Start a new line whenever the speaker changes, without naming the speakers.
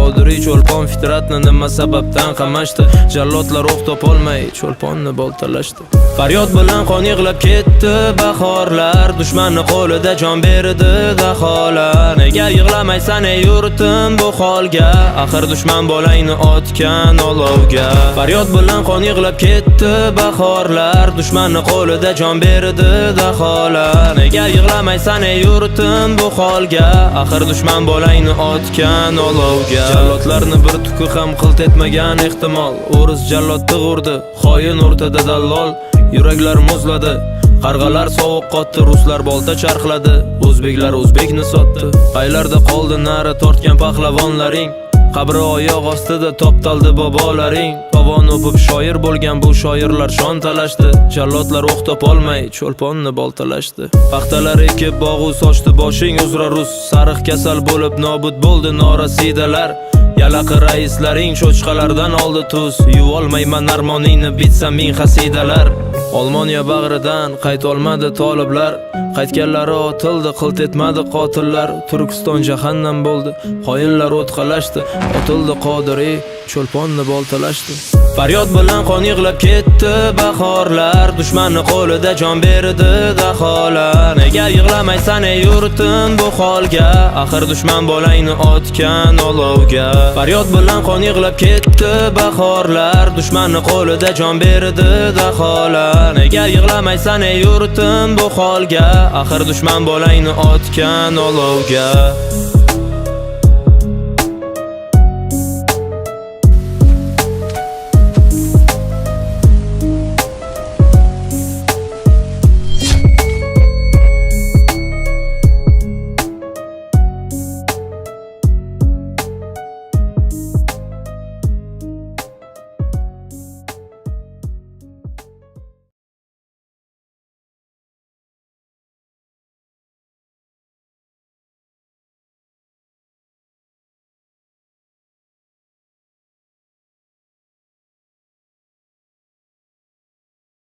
Qodiriy cho'lpon fitratni nima sababdan qamashdi? Jallodlar o'q topolmay cho'lponni boltalashdi. Faryod bilan qon yig'lab ketdi bahorlar, dushmanni qo'lida jon berdi daholar. Nega yig'lamaysan ey yurtim bu holga? Axir dushman bolangni otgan olovga. Faryod bilan qon yig'lab ketdi bahorlar, dushmanni qo'lida jon berdi daholar. Nega yig'lamaysan ey yurtim bu holga? Axir dushman bolangni otgan olovga. Jallodlarni bir tuki ham qilt etmagan ehtimol. O'ris jallodni urdi, xoin o'rtada dallol. Yuraklar muzladi, qarg'alar sovuq qotdi, ruslar bolta charxladi, o'zbeklar o'zbekni sotdi. Qaylarda qoldi nari tortgan pahlavonlaring? Qabri oyoq ostida toptaldi bobolaring. Tovon o'pib shoir bo'lgan bu shoirlar shon talashdi. Jallodlar o'q topolmay cho'lponni boltalashdi. Paxtalar ekib bog'u sochdi boshing uzra rus. Sariq kasal bo'lib nobud bo'ldi norasidalar. Yalaqi raislaring cho'chqalardan oldi tuz. Yuvolmayman armoningni bitsa ming xasidalar. Olmoniya bag'ridan qaytolmadi toliblar. Qaytganlari otildi, qilt etmadi qotillar. Turkiston jahannam bo'ldi, xoinlar o'tqalashdi. Otildi Qodiriy, cho'lponni boltalashdi. Faryod bilan qon yig'lab ketdi bahorlar, dushmanni qo'lida jon berdi daholar. Nega yig'lamaysan ey yurtim bu holga? Axir dushman bolangni otgan olovga. Faryod bilan qon yig'lab ketdi bahorlar, dushmanni qo'lida jon berdi daholar. Nega yig'lamaysan ey yurtim bu holga? Axir dushman bolangni otgan olovga.